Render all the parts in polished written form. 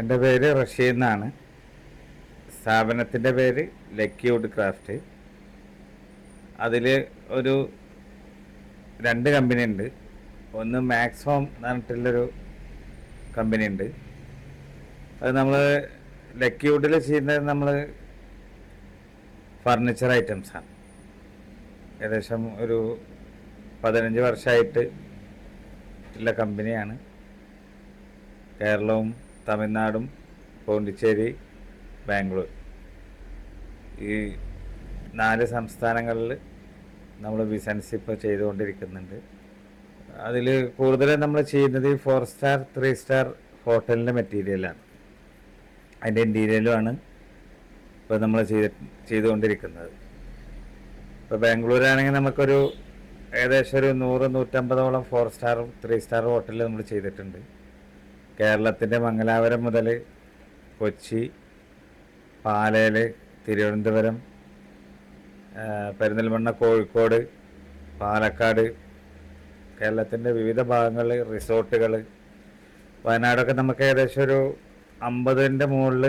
എൻ്റെ പേര് റഷീദ് എന്നാണ്. സ്ഥാപനത്തിൻ്റെ പേര് ലക്കി വുഡ് ക്രാഫ്റ്റ്. അതിൽ ഒരു 2 കമ്പനി ഉണ്ട്. ഒന്ന് മാക്സ് ഹോം എന്ന് പറഞ്ഞിട്ടുള്ളൊരു കമ്പനി ഉണ്ട്. അത് നമ്മൾ ലക്കി വുഡിൽ ചെയ്യുന്നത് നമ്മൾ ഫർണിച്ചർ ഐറ്റംസാണ്. ഏകദേശം ഒരു 15 വർഷമായിട്ട് ഉള്ള കമ്പനിയാണ്. കേരളവും തമിഴ്നാടും പോണ്ടിച്ചേരി, ബാംഗ്ലൂർ ഈ 4 സംസ്ഥാനങ്ങളിൽ നമ്മൾ ബിസിനസ് ഇപ്പോൾ ചെയ്തുകൊണ്ടിരിക്കുന്നുണ്ട്. അതിൽ കൂടുതലും നമ്മൾ ചെയ്യുന്നത് 4 സ്റ്റാർ 3 സ്റ്റാർ ഹോട്ടലിൻ്റെ മെറ്റീരിയലാണ്. അതിൻ്റെ ഇൻറ്റീരിയലുമാണ് ഇപ്പോൾ നമ്മൾ ചെയ്തുകൊണ്ടിരിക്കുന്നത്. ഇപ്പോൾ ബാംഗ്ലൂരാണെങ്കിൽ നമുക്കൊരു ഏകദേശം ഒരു 100-150ഓളം 4 സ്റ്റാറും 3 സ്റ്റാർ ഹോട്ടലിൽ നമ്മൾ ചെയ്തിട്ടുണ്ട്. കേരളത്തിൻ്റെ മംഗലാപുരം മുതൽ കൊച്ചി, പാലയിൽ, തിരുവനന്തപുരം, പെരിന്തൽമണ്ണ, കോഴിക്കോട്, പാലക്കാട്, കേരളത്തിൻ്റെ വിവിധ ഭാഗങ്ങളിൽ റിസോർട്ടുകൾ, വയനാടൊക്കെ നമുക്ക് ഏകദേശം ഒരു 50ൻ്റെ മുകളിൽ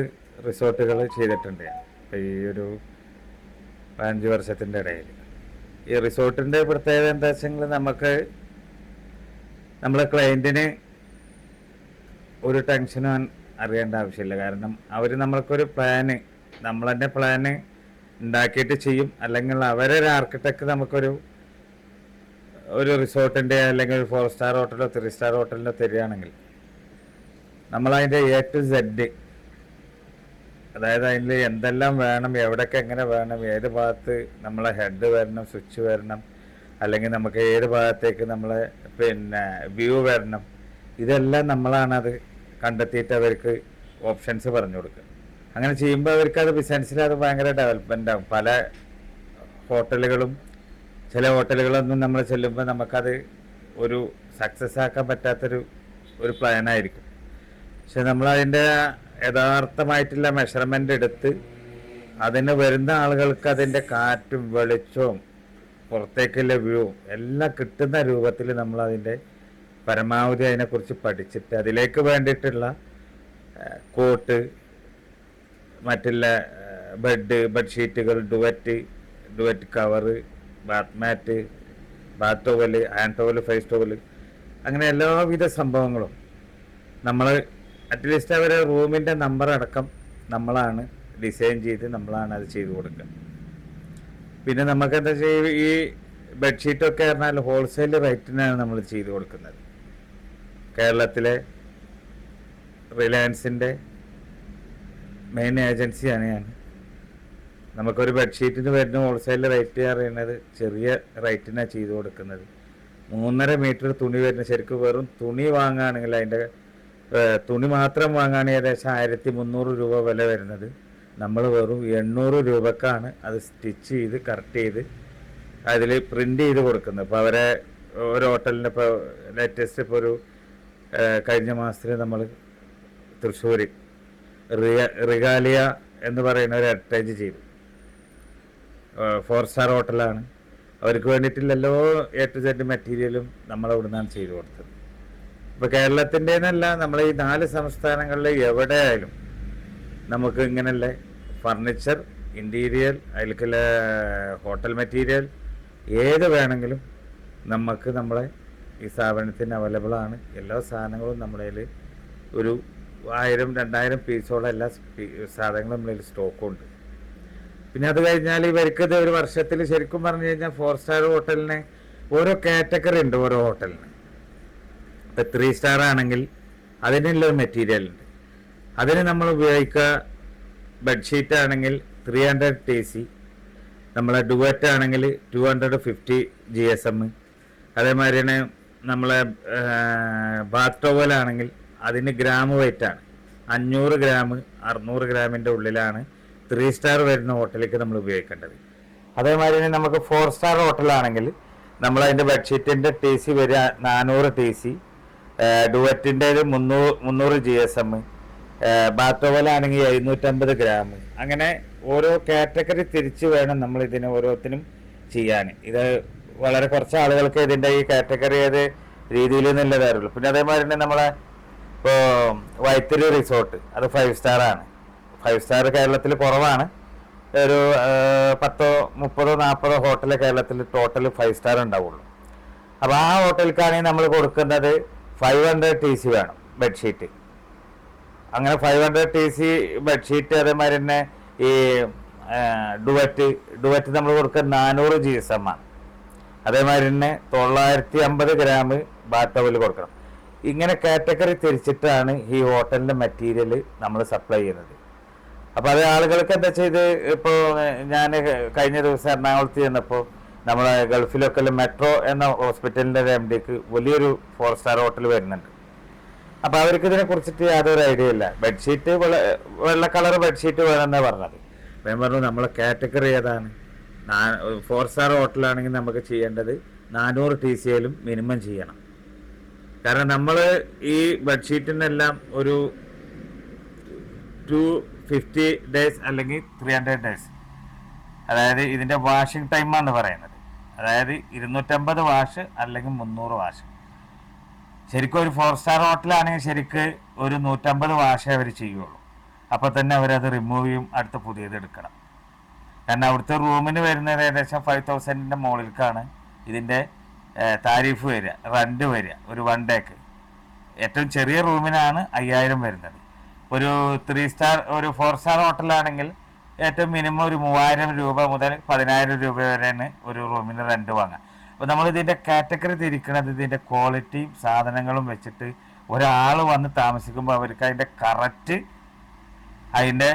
റിസോർട്ടുകൾ ചെയ്തിട്ടുണ്ട്. ഇപ്പോൾ ഈ ഒരു 15 വർഷത്തിൻ്റെ ഇടയിൽ ഈ റിസോർട്ടിൻ്റെ പ്രത്യേകത എന്താ വെച്ചെങ്കിൽ നമുക്ക് നമ്മളെ ക്ലയൻറ്റിന് ഒരു ടെൻഷനും അറിയേണ്ട ആവശ്യമില്ല. കാരണം അവർ നമ്മൾക്കൊരു പ്ലാന്, നമ്മൾ തന്നെ പ്ലാന് ഉണ്ടാക്കിയിട്ട് ചെയ്യും. അല്ലെങ്കിൽ അവരൊരു ആർക്കിടെക്ട് നമുക്കൊരു റിസോർട്ടിൻ്റെ അല്ലെങ്കിൽ ഒരു 4 സ്റ്റാർ ഹോട്ടലോ 3 സ്റ്റാർ ഹോട്ടലിനോ തരികയാണെങ്കിൽ നമ്മളതിൻ്റെ A to Z, അതായത് അതിൽ എന്തെല്ലാം വേണം, എവിടെയൊക്കെ എങ്ങനെ വേണം, ഏത് ഭാഗത്ത് നമ്മളെ ഹെഡ് വരണം, സ്വിച്ച് വരണം, അല്ലെങ്കിൽ നമുക്ക് ഏത് ഭാഗത്തേക്ക് നമ്മളെ വ്യൂ വരണം, ഇതെല്ലാം നമ്മളാണത് കണ്ടെത്തിയിട്ട് അവർക്ക് ഓപ്ഷൻസ് പറഞ്ഞു കൊടുക്കുക. അങ്ങനെ ചെയ്യുമ്പോൾ അവർക്ക് അത് ബിസിനസ്സിൽ അത് ഭയങ്കര ഡെവലപ്മെൻ്റ് ആകും. പല ഹോട്ടലുകളും ചില ഹോട്ടലുകളൊന്നും നമ്മൾ ചെല്ലുമ്പോൾ നമുക്കത് ഒരു സക്സസ് ആക്കാൻ പറ്റാത്തൊരു പ്ലാനായിരിക്കും. പക്ഷെ നമ്മളതിൻ്റെ യഥാർത്ഥമായിട്ടുള്ള മെഷർമെൻ്റ് എടുത്ത് അതിന് വരുന്ന ആളുകൾക്ക് അതിൻ്റെ കാറ്റും വെളിച്ചവും പുറത്തേക്കുള്ള വ്യൂവും എല്ലാം കിട്ടുന്ന രൂപത്തിൽ നമ്മളതിൻ്റെ പരമാവധി അതിനെക്കുറിച്ച് പഠിച്ചിട്ട് അതിലേക്ക് വേണ്ടിയിട്ടുള്ള കോട്ട്, മറ്റുള്ള ബെഡ്ഷീറ്റുകൾ, ഡുവറ്റ് കവറ്, ബാത്ത് മാറ്റ്, ബാത്ത് ടോവല്, ഹാൻഡ് ടോവല്, ഫേസ് ടോവല്, അങ്ങനെ എല്ലാവിധ സംഭവങ്ങളും നമ്മൾ അറ്റ്ലീസ്റ്റ് അവരെ റൂമിൻ്റെ നമ്പർ അടക്കം നമ്മളാണ് ഡിസൈൻ ചെയ്ത് നമ്മളാണ് അത് ചെയ്തു കൊടുക്കുക. പിന്നെ നമുക്ക് എന്താ ചെയ്യുക, ഈ ബെഡ്ഷീറ്റൊക്കെ പറഞ്ഞാൽ ഹോൾസെയിൽ റേറ്റിനാണ് നമ്മൾ ചെയ്തു കൊടുക്കുന്നത്. കേരളത്തിലെ റിലയൻസിൻ്റെ മെയിൻ ഏജൻസിയാണ് ഞാൻ. നമുക്കൊരു ബെഡ്ഷീറ്റിന് വരുന്ന ഹോൾസെയിൽ റേറ്റ് പറയുന്നത് ചെറിയ റേറ്റിനാണ് ചെയ്തു കൊടുക്കുന്നത്. 3.5 മീറ്റർ തുണി വരുന്ന, ശരിക്കും വെറും തുണി വാങ്ങുകയാണെങ്കിൽ അതിൻ്റെ തുണി മാത്രം വാങ്ങുകയാണെങ്കിൽ ഏകദേശം 1300 രൂപ വില വരുന്നത്. നമ്മൾ വെറും 800 രൂപക്കാണ് അത് സ്റ്റിച്ച് ചെയ്ത് കറക്റ്റ് ചെയ്ത് അതിൽ പ്രിൻ്റ് ചെയ്ത് കൊടുക്കുന്നത്. ഇപ്പോൾ അവരെ ഒരു ഹോട്ടലിൻ്റെ ഇപ്പോൾ ലേറ്റസ്റ്റ് ഇപ്പോൾ ഒരു കഴിഞ്ഞ മാസത്തിൽ നമ്മൾ തൃശ്ശൂർ റിഗാലിയ എന്ന് പറയുന്ന ഒരു അഡ്വർടൈസ് ചെയ്തു. 4 സ്റ്റാർ ഹോട്ടലാണ്. അവർക്ക് വേണ്ടിയിട്ടുള്ള എല്ലാ A to Z മെറ്റീരിയലും നമ്മളവിടെ നിന്നാണ് ചെയ്തു കൊടുത്തത്. ഇപ്പോൾ കേരളത്തിൻ്റെന്നല്ല, നമ്മൾ ഈ 4 സംസ്ഥാനങ്ങളിൽ എവിടെയായാലും നമുക്ക് ഇങ്ങനെയുള്ള ഫർണിച്ചർ, ഇൻറ്റീരിയർ, അതിലേക്കുള്ള ഹോട്ടൽ മെറ്റീരിയൽ ഏത് വേണമെങ്കിലും നമുക്ക് നമ്മളെ ഈ സ്ഥാപനത്തിന് അവൈലബിളാണ്. എല്ലാ സാധനങ്ങളും നമ്മുടെ കയ്യിൽ ഒരു 1000-2000 പീസോളം എല്ലാ സാധനങ്ങളും നമ്മുടെ കയ്യിൽ സ്റ്റോക്കുണ്ട്. പിന്നെ അത് കഴിഞ്ഞാൽ ഇവർക്കത് ഒരു വർഷത്തിൽ ശരിക്കും പറഞ്ഞു കഴിഞ്ഞാൽ 4 സ്റ്റാർ ഹോട്ടലിന് ഓരോ കാറ്റഗറി ഉണ്ട്. ഓരോ ഹോട്ടലിന് ഇപ്പോൾ 3 സ്റ്റാർ ആണെങ്കിൽ അതിനുള്ള മെറ്റീരിയൽ ഉണ്ട്. അതിന് നമ്മൾ ഉപയോഗിക്കുക ബെഡ്ഷീറ്റ് ആണെങ്കിൽ 300 TC, നമ്മളെ ഡുവറ്റ് ആണെങ്കിൽ 250 GSM, അതേമാതിരിയാണ് നമ്മളെ ബാത്ത് ടോവലാണെങ്കിൽ അതിന് ഗ്രാം വെയിറ്റാണ് 500 ഗ്രാം 600 ഗ്രാമിൻ്റെ ഉള്ളിലാണ് 3 സ്റ്റാർ വരുന്ന ഹോട്ടലിലേക്ക് നമ്മൾ ഉപയോഗിക്കേണ്ടത്. അതേമാതിരി തന്നെ നമുക്ക് 4 സ്റ്റാർ ഹോട്ടലാണെങ്കിൽ നമ്മളതിൻ്റെ ബെഡ്ഷീറ്റിൻ്റെ TC വരിക 400 TC, ഡുവറ്റിൻ്റെ 300 GSM, ബാത്ത് ടോവലാണെങ്കിൽ 750 ഗ്രാം. അങ്ങനെ ഓരോ കാറ്റഗറി തിരിച്ച് വേണം നമ്മൾ ഇതിന് ഓരോത്തിനും ചെയ്യാൻ. ഇത് വളരെ കുറച്ച് ആളുകൾക്ക് ഇതിൻ്റെ ഈ കാറ്റഗറി ഏത് രീതിയിൽ നിന്നുള്ളതായിരുള്ളൂ. പിന്നെ അതേമാതിരി തന്നെ നമ്മളെ ഇപ്പോൾ വൈത്തിരി റിസോർട്ട് അത് 5 സ്റ്റാറാണ്. 5 സ്റ്റാർ കേരളത്തിൽ കുറവാണ്. ഒരു 10, 30, 40 ഹോട്ടൽ കേരളത്തിൽ ടോട്ടൽ 5 സ്റ്റാർ ഉണ്ടാവുള്ളൂ. അപ്പോൾ ആ ഹോട്ടലിലേക്കാണെങ്കിൽ നമ്മൾ കൊടുക്കുന്നത് 500 TC വേണം ബെഡ്ഷീറ്റ്. അങ്ങനെ 500 TC ബെഡ്ഷീറ്റ്. അതേമാതിരി തന്നെ ഈ ഡുവറ്റ് നമ്മൾ കൊടുക്കുക 400 GSM ആണ്. അതേമാതിരി തന്നെ 950 ഗ്രാം ബാത്ത് ടവൽ കൊടുക്കണം. ഇങ്ങനെ കാറ്റഗറി തിരിച്ചിട്ടാണ് ഈ ഹോട്ടലിൻ്റെ മെറ്റീരിയൽ നമ്മൾ സപ്ലൈ ചെയ്യുന്നത്. അപ്പോൾ അത് ആളുകൾക്ക് എന്താ ചെയ്ത്, ഇപ്പോൾ ഞാൻ കഴിഞ്ഞ ദിവസം എറണാകുളത്ത് ചെന്നപ്പോൾ നമ്മളെ ഗൾഫിലൊക്കെ മെട്രോ എന്ന ഹോസ്പിറ്റലിൻ്റെ MDക്ക് വലിയൊരു 4 സ്റ്റാർ ഹോട്ടൽ വരുന്നുണ്ട്. അപ്പോൾ അവർക്ക് ഇതിനെ കുറിച്ചിട്ട് യാതൊരു ഐഡിയ ഇല്ല. ബെഡ്ഷീറ്റ് വെള്ള കളർ ബെഡ്ഷീറ്റ് വേണമെന്നാണ് പറഞ്ഞത്. അപ്പോൾ ഞാൻ പറഞ്ഞു നമ്മളെ കാറ്റഗറി ഏതാണ്? 4 സ്റ്റാർ ഹോട്ടലാണെങ്കിൽ നമുക്ക് ചെയ്യേണ്ടത് 400 TCയിലും മിനിമം ചെയ്യണം. കാരണം നമ്മൾ ഈ ബെഡ്ഷീറ്റിനെല്ലാം ഒരു 250 ഡേയ്സ് അല്ലെങ്കിൽ 300 ഡേയ്സ്, അതായത് ഇതിൻ്റെ വാഷിംഗ് ടൈമാണ് പറയുന്നത്. അതായത് 250 വാഷ് അല്ലെങ്കിൽ 300 വാഷ്. ശരിക്കും ഒരു 4 സ്റ്റാർ ഹോട്ടലാണെങ്കിൽ ശരിക്ക് ഒരു 150 വാഷേ അവർ ചെയ്യുള്ളൂ. അപ്പോൾ തന്നെ അവരത് റിമൂവ് ചെയ്യും, അടുത്ത പുതിയത് എടുക്കണം. കാരണം അവിടുത്തെ റൂമിന് വരുന്നത് ഏകദേശം 5000ൻ്റെ മുകളിലേക്കാണ് ഇതിൻ്റെ താരിഫ് വരിക, റെൻറ്റ് വരിക. ഒരു 1 ഡേക്ക് ഏറ്റവും ചെറിയ റൂമിനാണ് 5000 വരുന്നത്. ഒരു 3 സ്റ്റാർ ഒരു 4 സ്റ്റാർ ഹോട്ടലാണെങ്കിൽ ഏറ്റവും മിനിമം ഒരു 3000 രൂപ മുതൽ 10000 രൂപ വരെയാണ് ഒരു റൂമിന് റെൻറ്റ് വാങ്ങുക. അപ്പോൾ നമ്മൾ ഇതിൻ്റെ കാറ്റഗറി തിരിക്കുന്നത് ഇതിൻ്റെ ക്വാളിറ്റിയും സാധനങ്ങളും വെച്ചിട്ട് ഒരാൾ വന്ന് താമസിക്കുമ്പോൾ അവർക്ക് അതിൻ്റെ കറക്റ്റ് അതിൻ്റെ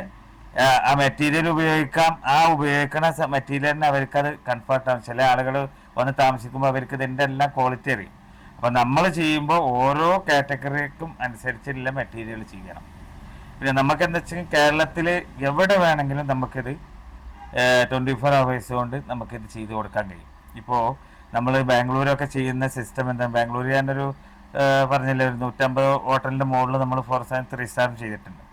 ആ മെറ്റീരിയൽ ഉപയോഗിക്കാം. ആ ഉപയോഗിക്കുന്ന മെറ്റീരിയലിന് അവർക്കത് കംഫർട്ടാണ്. ചില ആളുകൾ വന്ന് താമസിക്കുമ്പോൾ അവർക്ക് ഇതിൻ്റെ എല്ലാം ക്വാളിറ്റി അറിയും. അപ്പോൾ നമ്മൾ ചെയ്യുമ്പോൾ ഓരോ കാറ്റഗറിക്കും അനുസരിച്ചുള്ള മെറ്റീരിയൽ ചെയ്യണം. പിന്നെ നമുക്ക് എന്താ വെച്ചാൽ കേരളത്തിൽ എവിടെ വേണമെങ്കിലും നമുക്കിത് 24 hours കൊണ്ട് നമുക്കിത് ചെയ്ത് കൊടുക്കാൻ കഴിയും. ഇപ്പോൾ നമ്മൾ ബാംഗ്ലൂരൊക്കെ ചെയ്യുന്ന സിസ്റ്റം എന്താ, ബാംഗ്ലൂർ ഞാനൊരു പറഞ്ഞില്ല, ഒരു 150 ഹോട്ടലിൻ്റെ മുകളിൽ നമ്മൾ 4 സ്റ്റാർ 3 സ്റ്റാർ ചെയ്തിട്ടുണ്ട്.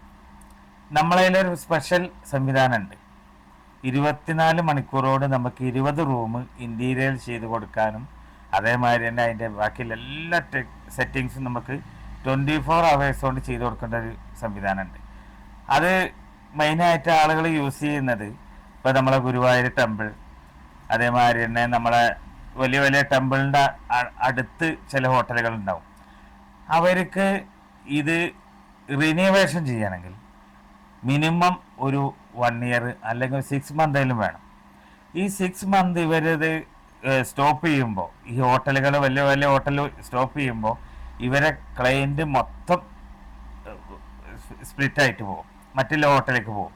നമ്മളതിലൊരു സ്പെഷ്യൽ സംവിധാനമുണ്ട്. 24 മണിക്കൂറോട് നമുക്ക് 20 റൂം ഇൻറ്റീരിയർ ചെയ്ത് കൊടുക്കാനും അതേമാതിരി തന്നെ അതിൻ്റെ ബാക്കിയുള്ള എല്ലാ സെറ്റിങ്സും നമുക്ക് 24 hours കൊണ്ട് ചെയ്ത് കൊടുക്കേണ്ട ഒരു സംവിധാനമുണ്ട്. അത് മെയിനായിട്ട് ആളുകൾ യൂസ് ചെയ്യുന്നത് ഇപ്പോൾ നമ്മളെ ഗുരുവായൂർ ടെമ്പിൾ, അതേമാതിരി തന്നെ നമ്മളെ വലിയ വലിയ ടെമ്പിളിൻ്റെ അടുത്ത് ചില ഹോട്ടലുകളുണ്ടാവും. അവർക്ക് ഇത് റിനോവേഷൻ ചെയ്യണമെങ്കിൽ മിനിമം ഒരു 1 year അല്ലെങ്കിൽ 6 months വേണം. ഈ 6 months ഇവരത് സ്റ്റോപ്പ് ചെയ്യുമ്പോൾ, ഈ ഹോട്ടലുകൾ വലിയ വലിയ ഹോട്ടൽ സ്റ്റോപ്പ് ചെയ്യുമ്പോൾ ഇവരെ ക്ലയൻറ്റ് മൊത്തം സ്പ്ലിറ്റായിട്ട് പോകും, മറ്റുള്ള ഹോട്ടലിലേക്ക് പോകും.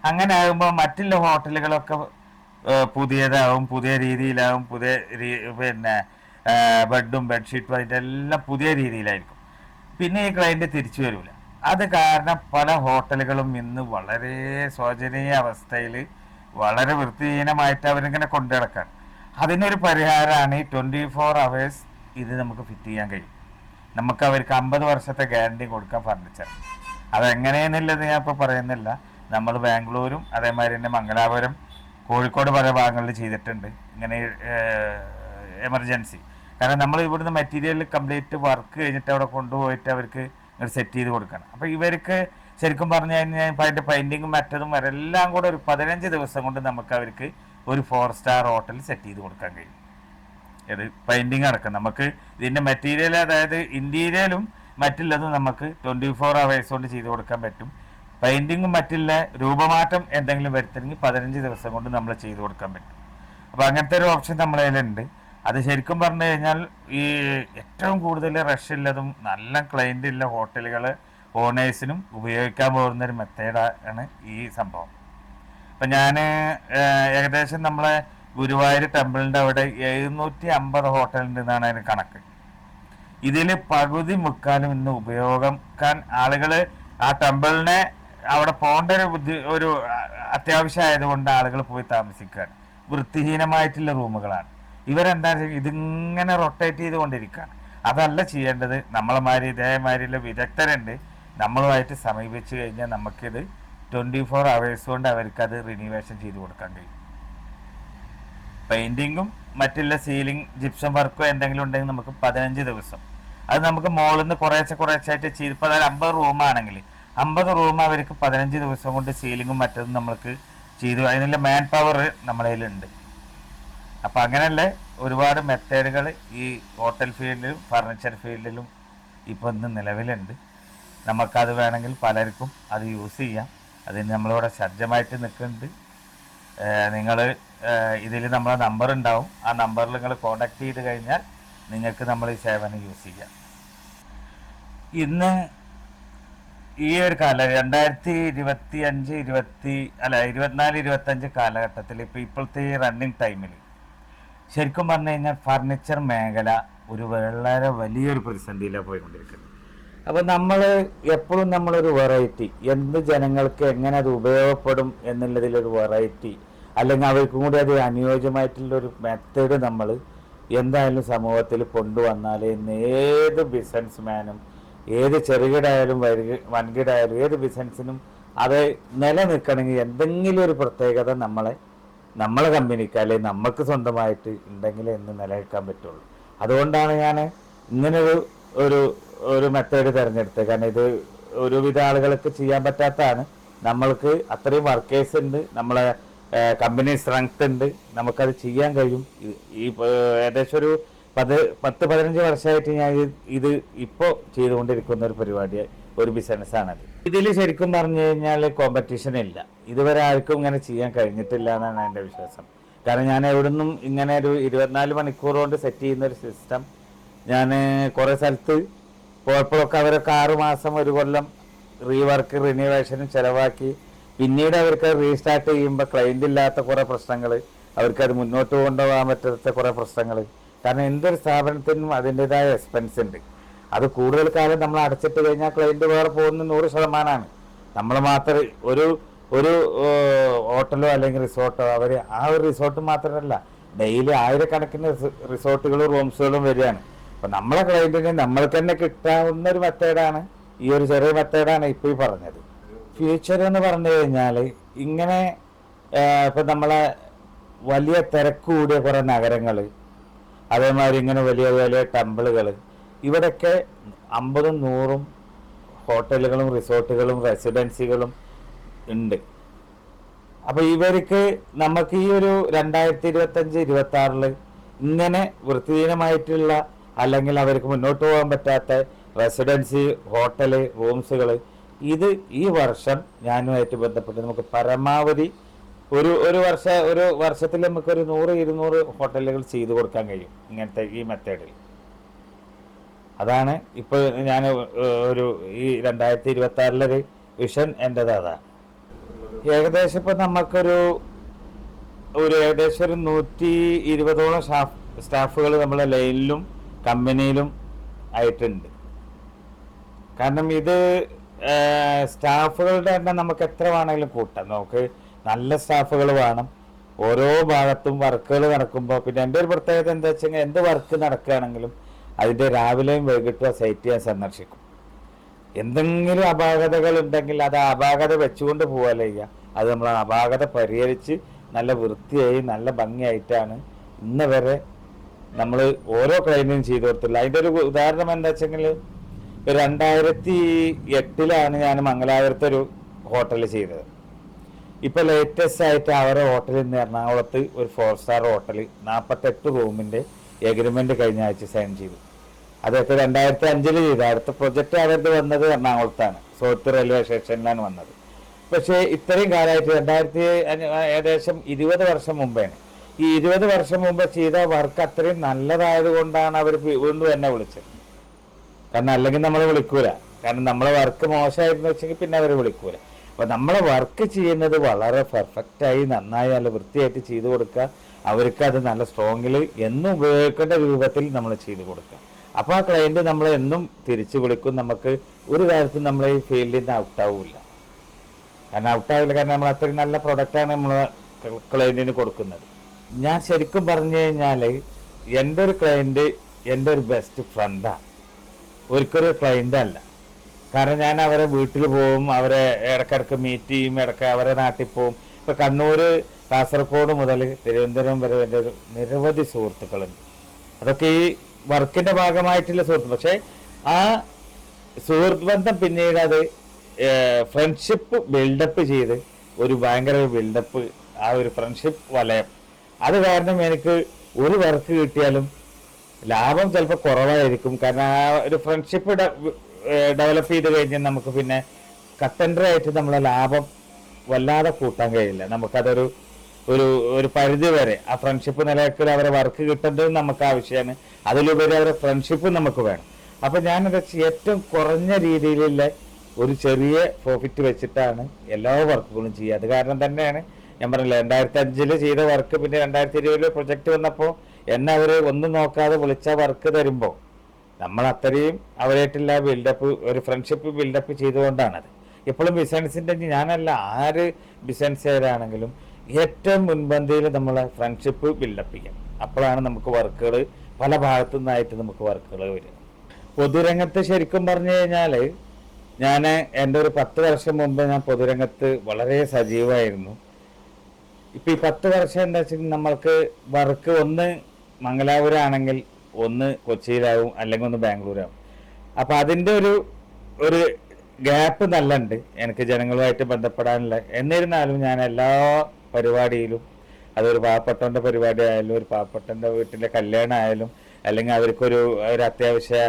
അങ്ങനെ ആകുമ്പോൾ മറ്റുള്ള ഹോട്ടലുകളൊക്കെ പുതിയതാവും, പുതിയ രീതിയിലാവും, പിന്നെ ബെഡും ബെഡ്ഷീറ്റും അതിൻ്റെ എല്ലാം പുതിയ രീതിയിലായിരിക്കും. പിന്നെ ഈ ക്ലയൻറ്റ് തിരിച്ചു വരില്ല. അത് കാരണം പല ഹോട്ടലുകളും ഇന്ന് വളരെ ശോചനീയ അവസ്ഥയിൽ വളരെ വൃത്തിഹീനമായിട്ട് അവരിങ്ങനെ കൊണ്ടു നടക്കാൻ. അതിനൊരു പരിഹാരമാണ് ഈ 24 hours ഇത് നമുക്ക് ഫിറ്റ് ചെയ്യാൻ കഴിയും. നമുക്ക് അവർക്ക് 50 വർഷത്തെ ഗ്യാരണ്ടി കൊടുക്കാൻ ഫർണിച്ചർ. അതെങ്ങനെയെന്നുള്ളത് ഞാൻ ഇപ്പോൾ പറയുന്നില്ല. നമ്മൾ ബാംഗ്ലൂരും അതേമാതിരി തന്നെ മംഗലാപുരം, കോഴിക്കോട് പല ഭാഗങ്ങളിൽ ചെയ്തിട്ടുണ്ട് ഇങ്ങനെ എമർജൻസി. കാരണം നമ്മൾ ഇവിടുന്ന് മെറ്റീരിയൽ കംപ്ലീറ്റ് വർക്ക് കഴിഞ്ഞിട്ട് അവിടെ കൊണ്ടുപോയിട്ട് അവർക്ക് സെറ്റ് ചെയ്ത് കൊടുക്കണം. അപ്പോൾ ഇവർക്ക് ശരിക്കും പറഞ്ഞു കഴിഞ്ഞാൽ ഇപ്പോൾ അതിൻ്റെ പെയിൻറ്റിങ്ങും മറ്റതും എല്ലാം കൂടെ ഒരു 15 ദിവസം കൊണ്ട് നമുക്ക് അവർക്ക് ഒരു 4 സ്റ്റാർ ഹോട്ടൽ സെറ്റ് ചെയ്ത് കൊടുക്കാൻ കഴിയും. ഇത് പെയിൻറ്റിങ് അടക്കം നമുക്ക് ഇതിൻ്റെ മെറ്റീരിയൽ, അതായത് ഇൻറ്റീരിയലും മറ്റുള്ളതും നമുക്ക് 24 hours കൊണ്ട് ചെയ്ത് കൊടുക്കാൻ പറ്റും. പെയിൻറ്റിങ്ങും മറ്റുള്ള രൂപമാറ്റം എന്തെങ്കിലും വരുത്തണമെങ്കിൽ 15 ദിവസം കൊണ്ട് നമ്മൾ ചെയ്ത് കൊടുക്കാൻ പറ്റും. അപ്പോൾ അങ്ങനത്തെ ഒരു ഓപ്ഷൻ നമ്മളെ കയ്യിലുണ്ട്. അത് ശരിക്കും പറഞ്ഞു കഴിഞ്ഞാൽ ഈ ഏറ്റവും കൂടുതൽ റഷ് ഉള്ളതും നല്ല ക്ലയൻ്റ് ഉള്ള ഹോട്ടലുകൾ ഓണേഴ്സിനും ഉപയോഗിക്കാൻ പോകുന്നൊരു മെത്തേഡാണ് ഈ സംഭവം. അപ്പം ഞാൻ ഏകദേശം നമ്മളെ ഗുരുവായൂർ ടെമ്പിളിൻ്റെ അവിടെ 750 ഹോട്ടലുണ്ടെന്നാണ് അതിന് കണക്ക്. ഇതിൽ പകുതി മുക്കാലും ഇന്ന് ഉപയോഗിക്കാൻ ആളുകൾ ആ ടെമ്പിളിനെ അവിടെ പോകേണ്ട ഒരു അത്യാവശ്യം ആയതുകൊണ്ട് ആളുകൾ പോയി താമസിക്കുകയാണ്. വൃത്തിഹീനമായിട്ടുള്ള റൂമുകളാണ്. ഇവരെന്താ ഇതിങ്ങനെ റൊട്ടേറ്റ് ചെയ്തുകൊണ്ടിരിക്കുകയാണ്. അതല്ല ചെയ്യേണ്ടത്. നമ്മളെമാതിരി ഇതേമാതിരിയുള്ള വിദഗ്ധരുണ്ട്, നമ്മളുമായിട്ട് സമീപിച്ച് കഴിഞ്ഞാൽ നമുക്കിത് 24 hours കൊണ്ട് അവർക്കത് റിനോവേഷൻ ചെയ്ത് കൊടുക്കാൻ കഴിയും. പെയിൻറ്റിങ്ങും മറ്റുള്ള സീലിംഗ് ജിപ്സം വർക്കോ എന്തെങ്കിലും ഉണ്ടെങ്കിൽ നമുക്ക് 15 ദിവസം. അത് നമുക്ക് മുകളിൽ നിന്ന് കുറേശ്ശായിട്ട് ചെയ്ത് ഇപ്പോൾ അതായത് 50 റൂമാണെങ്കിൽ 50 റൂം അവർക്ക് 15 ദിവസം കൊണ്ട് സീലിങ്ങും മറ്റതും നമ്മൾക്ക് ചെയ്തു. അതിനുള്ള മാൻ പവർ നമ്മുടെ കയ്യിലുണ്ട്. അപ്പം അങ്ങനെയുള്ള ഒരുപാട് മെത്തേഡുകൾ ഈ ഹോട്ടൽ ഫീൽഡിലും ഫർണിച്ചർ ഫീൽഡിലും ഇപ്പോൾ ഇന്ന് നിലവിലുണ്ട്. നമുക്കത് വേണമെങ്കിൽ പലർക്കും അത് യൂസ് ചെയ്യാം. അതിന് നമ്മളിവിടെ സജ്ജമായിട്ട് നിൽക്കുന്നുണ്ട്. നിങ്ങൾ ഇതിൽ നമ്മളെ നമ്പർ ഉണ്ടാവും. ആ നമ്പറിൽ നിങ്ങൾ കോൺടാക്ട് ചെയ്ത് കഴിഞ്ഞാൽ നിങ്ങൾക്ക് നമ്മൾ ഈ സേവനം യൂസ് ചെയ്യാം. ഇന്ന് ഈ ഒരു 2024-25 കാലഘട്ടത്തിൽ ഇപ്പോഴത്തെ ഈ റണ്ണിങ് ടൈമിൽ ശരിക്കും പറഞ്ഞു കഴിഞ്ഞാൽ ഫർണിച്ചർ മേഖല ഒരു വളരെ വലിയൊരു പ്രതിസന്ധിയിലാണ് പോയിക്കൊണ്ടിരിക്കുന്നത്. അപ്പോൾ നമ്മൾ എപ്പോഴും നമ്മളൊരു വെറൈറ്റി, എന്ത് ജനങ്ങൾക്ക് എങ്ങനെ അത് ഉപയോഗപ്പെടും എന്നുള്ളതിലൊരു വെറൈറ്റി, അല്ലെങ്കിൽ അവർക്കും കൂടി അത് അനുയോജ്യമായിട്ടുള്ളൊരു മെത്തേഡ് നമ്മൾ എന്തായാലും സമൂഹത്തിൽ കൊണ്ടുവന്നാൽ ഇന്ന് ഏത് ബിസിനസ്മാനും ഏത് ചെറുകിടായാലും വൻകിടായാലും ഏത് ബിസിനസ്സിനും അത് നിലനിൽക്കണമെങ്കിൽ എന്തെങ്കിലും ഒരു പ്രത്യേകത നമ്മളെ കമ്പനിക്ക് അല്ലെങ്കിൽ നമുക്ക് സ്വന്തമായിട്ട് ഉണ്ടെങ്കിൽ എന്ന് നിലനിൽക്കാൻ പറ്റുള്ളൂ. അതുകൊണ്ടാണ് ഞാൻ ഇങ്ങനൊരു ഒരു മെത്തേഡ് തിരഞ്ഞെടുത്തത്. കാരണം ഇത് ഒരുവിധ ആളുകൾക്ക് ചെയ്യാൻ പറ്റാത്തതാണ്. നമ്മൾക്ക് അത്രയും വർക്കേഴ്സ് ഉണ്ട്, നമ്മളെ കമ്പനി സ്ട്രെങ്ത് ഉണ്ട്, നമുക്കത് ചെയ്യാൻ കഴിയും. ഈ ഏകദേശം ഒരു 10-15 വർഷമായിട്ട് ഞാൻ ഇത് ഇപ്പോൾ ചെയ്തുകൊണ്ടിരിക്കുന്ന ഒരു പരിപാടി, ഒരു ബിസിനസ്സാണത്. ഇതിൽ ശരിക്കും പറഞ്ഞു കഴിഞ്ഞാൽ കോമ്പറ്റീഷൻ ഇല്ല. ഇതുവരെ ആർക്കും ഇങ്ങനെ ചെയ്യാൻ കഴിഞ്ഞിട്ടില്ല എന്നാണ് എൻ്റെ വിശ്വാസം. കാരണം ഞാൻ എവിടുന്നും ഇങ്ങനെ ഒരു 24 മണിക്കൂർ കൊണ്ട് സെറ്റ് ചെയ്യുന്ന ഒരു സിസ്റ്റം ഞാൻ കുറേ സ്ഥലത്ത് പോയപ്പോഴൊക്കെ അവരൊക്കെ 6 മാസം 1 കൊല്ലം റീവർക്ക് റിന്യൂവേഷനും ചിലവാക്കി പിന്നീട് അവർക്ക് റീസ്റ്റാർട്ട് ചെയ്യുമ്പോൾ ക്ലയൻ്റ് ഇല്ലാത്ത കുറേ പ്രശ്നങ്ങൾ, അവർക്കത് മുന്നോട്ട് കൊണ്ടുപോകാൻ പറ്റാത്ത കുറേ പ്രശ്നങ്ങൾ. കാരണം എന്തൊരു സ്ഥാപനത്തിനും അതിൻ്റെതായ എക്സ്പെൻസ് ഉണ്ട്. അത് കൂടുതൽ കാലം നമ്മൾ അടച്ചിട്ട് കഴിഞ്ഞാൽ ക്ലയൻറ്റ് വേറെ പോകുന്ന 100%. നമ്മൾ മാത്രം ഒരു ഹോട്ടലോ അല്ലെങ്കിൽ റിസോർട്ടോ അവർ ആ ഒരു റിസോർട്ട് മാത്രമല്ല, ഡെയിലി ആയിരക്കണക്കിന് റിസോർട്ടുകളും റൂംസുകളും വരികയാണ്. അപ്പം നമ്മളെ ക്ലയൻറ്റിന് നമ്മൾക്ക് തന്നെ കിട്ടാവുന്ന ഒരു മെത്തേഡാണ് ഈ ഒരു ചെറിയ മെത്തേഡാണ് ഇപ്പോൾ ഈ പറഞ്ഞത്. ഫ്യൂച്ചർ എന്ന് പറഞ്ഞു കഴിഞ്ഞാൽ ഇങ്ങനെ ഇപ്പം നമ്മളെ വലിയ തിരക്ക് കൂടിയ കുറേ നഗരങ്ങൾ, അതേമാതിരി ഇങ്ങനെ വലിയ വലിയ ടെമ്പിളുകൾ, ഇവിടെയൊക്കെ 50-100 ഹോട്ടലുകളും റിസോർട്ടുകളും റെസിഡൻസികളും ഉണ്ട്. അപ്പോൾ ഇവർക്ക് നമുക്ക് ഈ ഒരു 2025-26 ഇങ്ങനെ വൃത്തിഹീനമായിട്ടുള്ള അല്ലെങ്കിൽ അവർക്ക് മുന്നോട്ട് പോകാൻ പറ്റാത്ത റെസിഡൻസി, ഹോട്ടല്, റൂംസുകൾ ഇത് ഈ വർഷം ഞാനുമായിട്ട് ബന്ധപ്പെട്ട് നമുക്ക് പരമാവധി ഒരു വർഷത്തിൽ നമുക്കൊരു 100-200 ഹോട്ടലുകൾ ചെയ്തു കൊടുക്കാൻ കഴിയും ഇങ്ങനത്തെ ഈ മെത്തേഡിൽ. അതാണ് ഇപ്പോൾ ഞാൻ ഈ 2026 വിഷൻ എൻ്റെത് അതാണ്. ഏകദേശം ഇപ്പം നമുക്കൊരു ഏകദേശം 120ഓളം സ്റ്റാഫുകൾ നമ്മളെ ലൈനിലും കമ്പനിയിലും ആയിട്ടുണ്ട്. കാരണം ഇത് സ്റ്റാഫുകളുടെ എണ്ണം നമുക്ക് എത്ര വേണമെങ്കിലും കൂട്ടാം. നമുക്ക് നല്ല സ്റ്റാഫുകൾ വേണം. ഓരോ ഭാഗത്തും വർക്കുകൾ നടക്കുമ്പോൾ പിന്നെ എൻ്റെ ഒരു പ്രത്യേകത എന്താ വെച്ചാൽ എന്ത് വർക്ക് നടക്കുകയാണെങ്കിലും അതിൻ്റെ രാവിലെയും വൈകിട്ടും ആ സൈറ്റ് ഞാൻ സന്ദർശിക്കും. എന്തെങ്കിലും അപാകതകൾ ഉണ്ടെങ്കിൽ അത് അപാകത വെച്ചുകൊണ്ട് പോകാതെ ചെയ്യുക. അത് നമ്മൾ അപാകത പരിഹരിച്ച് നല്ല വൃത്തിയായി നല്ല ഭംഗിയായിട്ടാണ് ഇന്ന് വരെ നമ്മൾ ഓരോ ക്ലയൻറ്റിനും ചെയ്തു കൊടുത്തില്ല. അതിൻ്റെ ഒരു ഉദാഹരണം എന്താ വെച്ചെങ്കിൽ 2008 ഞാൻ മംഗലാപുരത്ത് ഒരു ഹോട്ടൽ ചെയ്തത്. ഇപ്പോൾ ലേറ്റസ്റ്റ് ആയിട്ട് അവരുടെ ഹോട്ടലിൽ നിന്ന് എറണാകുളത്ത് ഒരു 4 സ്റ്റാർ ഹോട്ടൽ 48 റൂമിൻ്റെ എഗ്രിമെൻ്റ് കഴിഞ്ഞ ആഴ്ച സൈൻ ചെയ്തു. അതൊക്കെ 2005 ചെയ്തു. അടുത്ത പ്രൊജക്റ്റ് അവർക്ക് വന്നത് എറണാകുളത്താണ്, സൗത്ത് റെയിൽവേ സ്റ്റേഷനിലാണ് വന്നത്. പക്ഷേ ഇത്രയും കാലമായിട്ട് ഏകദേശം 20 വർഷം മുമ്പാണ്. ഈ 20 വർഷം മുമ്പ് ചെയ്ത വർക്ക് അത്രയും നല്ലതായത് കൊണ്ടാണ് അവർ വീണ്ടും എന്നെ വിളിച്ചത്. കാരണം അല്ലെങ്കിൽ നമ്മൾ വിളിക്കൂല. കാരണം നമ്മളെ വർക്ക് മോശമായിരുന്നു വെച്ചെങ്കിൽ പിന്നെ അവർ വിളിക്കൂല. അപ്പോൾ നമ്മളെ വർക്ക് ചെയ്യുന്നത് വളരെ പെർഫെക്റ്റായി നന്നായി നല്ല വൃത്തിയായിട്ട് ചെയ്തു കൊടുക്കുക. അവർക്ക് അത് നല്ല സ്ട്രോങ്ങിൽ എന്നും ഉപയോഗിക്കേണ്ട രൂപത്തിൽ നമ്മൾ ചെയ്തു കൊടുക്കുക. അപ്പോൾ ആ ക്ലയൻറ്റ് നമ്മൾ എന്നും തിരിച്ചു വിളിക്കും. നമുക്ക് ഒരു കാര്യത്തിലും നമ്മൾ ഈ ഫീൽഡിൽ നിന്ന് ഔട്ടാവില്ല. കാരണം ഔട്ടാവില്ല, കാരണം നമ്മൾ അത്രയും നല്ല പ്രൊഡക്റ്റാണ് നമ്മൾ ക്ലയൻറ്റിന് കൊടുക്കുന്നത്. ഞാൻ ശരിക്കും പറഞ്ഞു കഴിഞ്ഞാൽ എൻ്റെ ഒരു ക്ലയൻറ്റ് എൻ്റെ ഒരു ബെസ്റ്റ് ഫ്രണ്ടാണ്, ഒരിക്കലും ക്ലയൻ്റ് അല്ല. കാരണം ഞാൻ അവരെ വീട്ടിൽ പോവും, അവരെ ഇടയ്ക്കിടയ്ക്ക് മീറ്റ് ചെയ്യും, ഇടയ്ക്ക് അവരെ നാട്ടിൽ പോവും. ഇപ്പോൾ കണ്ണൂർ, കാസർഗോഡ് മുതൽ തിരുവനന്തപുരം വരെ എൻ്റെ ഒരു നിരവധി സുഹൃത്തുക്കളുണ്ട്. അതൊക്കെ ഈ വർക്കിന്റെ ഭാഗമായിട്ടുള്ള സുഹൃത്ത്. പക്ഷെ ആ സുഹൃത്ത് ബന്ധം പിന്നീട് അത് ഫ്രണ്ട്ഷിപ്പ് ബിൽഡപ്പ് ചെയ്ത് ഒരു ഭയങ്കര ബിൽഡപ്പ്, ആ ഒരു ഫ്രണ്ട്ഷിപ്പ് വലയം. അത് കാരണം എനിക്ക് ഒരു വർക്ക് കിട്ടിയാലും ലാഭം ചിലപ്പോൾ കുറവായിരിക്കും. കാരണം ആ ഒരു ഫ്രണ്ട്ഷിപ്പ് ഡെവലപ്പ് ചെയ്ത് കഴിഞ്ഞാൽ നമുക്ക് പിന്നെ കട്ടൻഡറായിട്ട് നമ്മളെ ലാഭം വല്ലാതെ കൂട്ടാൻ കഴിയില്ല. നമുക്കതൊരു ഒരു ഒരു പരിധി വരെ ആ ഫ്രണ്ട്ഷിപ്പ് നിലനിൽക്കൽ അവരെ വർക്ക് കിട്ടേണ്ടത് നമുക്ക് ആവശ്യമാണ്. അതിലുപരി അവരെ ഫ്രണ്ട്ഷിപ്പ് നമുക്ക് വേണം. അപ്പം ഞാനത് ഏറ്റവും കുറഞ്ഞ രീതിയിലുള്ള ഒരു ചെറിയ പ്രോഫിറ്റ് വെച്ചിട്ടാണ് എല്ലാ വർക്കുകളും ചെയ്യുക. അത് കാരണം തന്നെയാണ് ഞാൻ പറഞ്ഞില്ല, 2005 ചെയ്ത വർക്ക് പിന്നെ 2020 പ്രൊജക്റ്റ് വന്നപ്പോൾ എന്നെ അവർ ഒന്നും നോക്കാതെ വിളിച്ച വർക്ക് തരുമ്പോൾ നമ്മൾ അത്രയും അവരായിട്ടുള്ള ബിൽഡപ്പ്, ഒരു ഫ്രണ്ട്ഷിപ്പ് ബിൽഡപ്പ് ചെയ്തുകൊണ്ടാണത്. ഇപ്പോഴും ബിസിനസ്സിൻ്റെ ഞാനല്ല, ആര് ബിസിനസ്സുകാരാണെങ്കിലും ഏറ്റവും മുൻപന്തിയിൽ നമ്മളെ ഫ്രണ്ട്ഷിപ്പ് ബിൽഡപ്പ് ചെയ്യാം. അപ്പോഴാണ് നമുക്ക് വർക്കുകൾ പല ഭാഗത്തു നിന്നായിട്ട് നമുക്ക് വർക്കുകൾ വരിക. പൊതുരംഗത്ത് ശരിക്കും പറഞ്ഞു കഴിഞ്ഞാൽ ഞാൻ എൻ്റെ ഒരു 10 വർഷം മുമ്പ് ഞാൻ പൊതുരംഗത്ത് വളരെ സജീവമായിരുന്നു. ഇപ്പം ഈ 10 വർഷം എന്താ വെച്ചാൽ നമ്മൾക്ക് വർക്ക് ഒന്ന് മംഗലാപുരമാണെങ്കിൽ ഒന്ന് കൊച്ചിയിലാവും, അല്ലെങ്കിൽ ഒന്ന് ബാംഗ്ലൂരാവും. അപ്പം അതിൻ്റെ ഒരു ഗ്യാപ്പ് നല്ലുണ്ട് എനിക്ക് ജനങ്ങളുമായിട്ട് ബന്ധപ്പെടാനുള്ള. എന്നിരുന്നാലും ഞാൻ എല്ലാ പരിപാടിയിലും, അതൊരു പാവപ്പെട്ടവൻ്റെ പരിപാടി ആയാലും, ഒരു പാവപ്പെട്ടവൻ്റെ വീട്ടിലെ കല്യാണം ആയാലും, അല്ലെങ്കിൽ അവർക്കൊരു അത്യാവശ്യ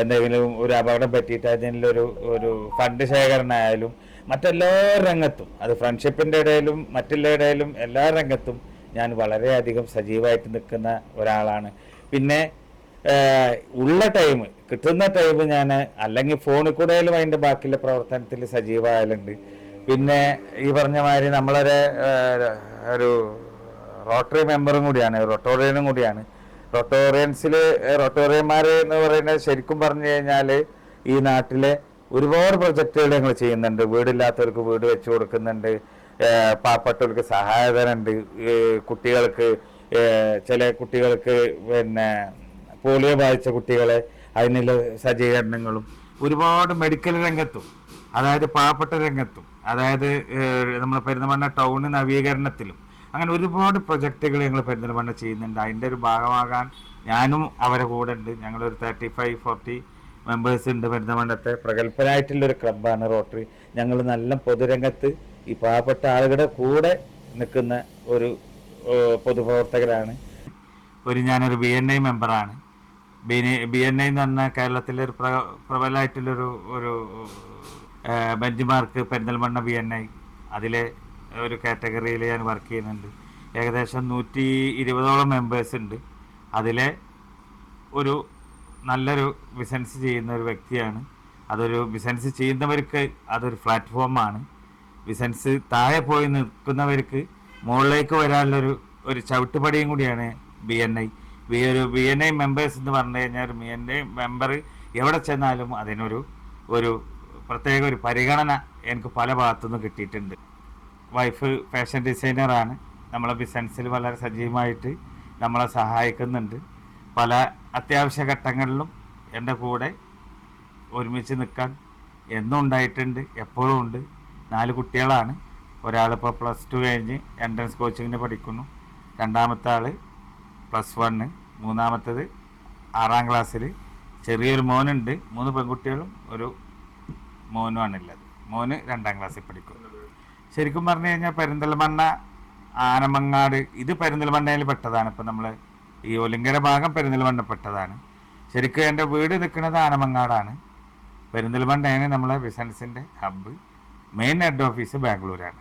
എന്തെങ്കിലും ഒരു അപകടം പറ്റിയിട്ട് അതിലൊരു ഫണ്ട് ശേഖരണമായാലും, മറ്റെല്ലാ രംഗത്തും, അത് ഫ്രണ്ട്ഷിപ്പിൻ്റെ ഇടയിലും മറ്റുള്ള ഇടയിലും എല്ലാ രംഗത്തും ഞാൻ വളരെയധികം സജീവമായിട്ട് നിൽക്കുന്ന ഒരാളാണ്. പിന്നെ ഉള്ള ടൈം, കിട്ടുന്ന ടൈം ഞാൻ അല്ലെങ്കിൽ ഫോണിൽ കൂടെയാലും അതിൻ്റെ ബാക്കിയുള്ള പ്രവർത്തനത്തിൽ സജീവമായാലുണ്ട്. പിന്നെ ഈ പറഞ്ഞ മാതിരി നമ്മളൊരു റോട്ടറി മെമ്പറും കൂടിയാണ്, റൊട്ടോറിയനും കൂടിയാണ്. റൊട്ടോറിയന്മാർ എന്ന് പറയുന്നത് ശരിക്കും പറഞ്ഞു കഴിഞ്ഞാൽ ഈ നാട്ടിലെ ഒരുപാട് പ്രൊജക്റ്റുകൾ ഞങ്ങൾ ചെയ്യുന്നുണ്ട്. വീടില്ലാത്തവർക്ക് വീട് വെച്ച് കൊടുക്കുന്നുണ്ട്, പാവപ്പെട്ടവർക്ക് സഹായധനുണ്ട്, കുട്ടികൾക്ക് ചില കുട്ടികൾക്ക് പിന്നെ പോളിയോ ബാധിച്ച കുട്ടികളെ അതിനുള്ള സജ്ജീകരണങ്ങളും, ഒരുപാട് മെഡിക്കൽ രംഗത്തും, അതായത് പാവപ്പെട്ട രംഗത്തും, അതായത് നമ്മുടെ പെരിന്തൽമണ്ണ ടൗൺ നവീകരണത്തിലും, അങ്ങനെ ഒരുപാട് പ്രൊജക്റ്റുകൾ ഞങ്ങൾ പെരിന്തൽമണ്ണ ചെയ്യുന്നുണ്ട്. അതിൻ്റെ ഒരു ഭാഗമാകാൻ ഞാനും അവരെ കൂടെ ഉണ്ട്. ഞങ്ങളൊരു 35-40 മെമ്പേഴ്സ് ഉണ്ട്. പെരിന്തൽമണ്ണത്തെ പ്രഗത്ഭരായിട്ടുള്ളൊരു ക്ലബ്ബാണ് റോട്ടറി. ഞങ്ങൾ നല്ല പൊതുരംഗത്ത് ഈ പാവപ്പെട്ട ആളുകളുടെ കൂടെ നിൽക്കുന്ന ഒരു പൊതുപ്രവർത്തകരാണ്. ഞാനൊരു BNI മെമ്പറാണ്. BNI എന്ന് പറഞ്ഞാൽ കേരളത്തിലെ ഒരു പ്രബലമായിട്ടുള്ളൊരു ബെഞ്ച് മാർക്ക് പെരിന്തൽമണ്ണ BNI, അതിലെ ഒരു കാറ്റഗറിയിൽ ഞാൻ വർക്ക് ചെയ്യുന്നുണ്ട്. ഏകദേശം 120ഓളം മെമ്പേഴ്സ് ഉണ്ട്. അതിലെ ഒരു നല്ലൊരു ബിസിനസ് ചെയ്യുന്ന ഒരു വ്യക്തിയാണ്. അതൊരു ബിസിനസ് ചെയ്യുന്നവർക്ക് അതൊരു പ്ലാറ്റ്ഫോമാണ്. ബിസിനസ് താഴെ പോയി നിൽക്കുന്നവർക്ക് മുകളിലേക്ക് വരാനുള്ളൊരു ചവിട്ടുപടിയും കൂടിയാണ് BNI. BNI മെമ്പേഴ്സ് എന്ന് പറഞ്ഞു കഴിഞ്ഞാൽ ഒരു BNI മെമ്പർ എവിടെ ചെന്നാലും അതിനൊരു പ്രത്യേക ഒരു പരിഗണന എനിക്ക് പല ഭാഗത്തുനിന്നും കിട്ടിയിട്ടുണ്ട്. വൈഫ് ഫാഷൻ ഡിസൈനറാണ്. നമ്മളെ ബിസിനസ്സിൽ വളരെ സജീവമായിട്ട് നമ്മളെ സഹായിക്കുന്നുണ്ട്. പല അത്യാവശ്യ ഘട്ടങ്ങളിലും എൻ്റെ കൂടെ ഒരുമിച്ച് നിൽക്കാൻ എന്നും ഉണ്ടായിട്ടുണ്ട്, എപ്പോഴും ഉണ്ട്. 4 കുട്ടികളാണ്. ഒരാളിപ്പോൾ +2 കഴിഞ്ഞ് എൻട്രൻസ് കോച്ചിങ്ങിന് പഠിക്കുന്നു. രണ്ടാമത്തെ ആൾ +1, മൂന്നാമത്തേത് 6ാം ക്ലാസ്സിൽ. ചെറിയൊരു മോനുണ്ട്. 3 പെൺകുട്ടികളും ഒരു മോനുമാണുള്ളത്. മോന് 2ാം ക്ലാസ്സിൽ പഠിക്കുന്നു. ശരിക്കും പറഞ്ഞു കഴിഞ്ഞാൽ പെരിന്തൽമണ്ണ, ആനമങ്ങാട്, ഇത് പെരിന്തൽമണ്ണയിൽ പെട്ടതാണ്. ഇപ്പം നമ്മൾ ഈ ഒലിങ്കര ഭാഗം പെരിന്തൽമണ്ണ പെട്ടതാണ്. ശരിക്കും എൻ്റെ വീട് നിൽക്കുന്നത് ആനമങ്ങാടാണ്. പെരിന്തൽമണ്ണയാണ് നമ്മളെ ബിസിനസ്സിൻ്റെ ഹബ്ബ്. Main head office ബാംഗ്ലൂരാണ്.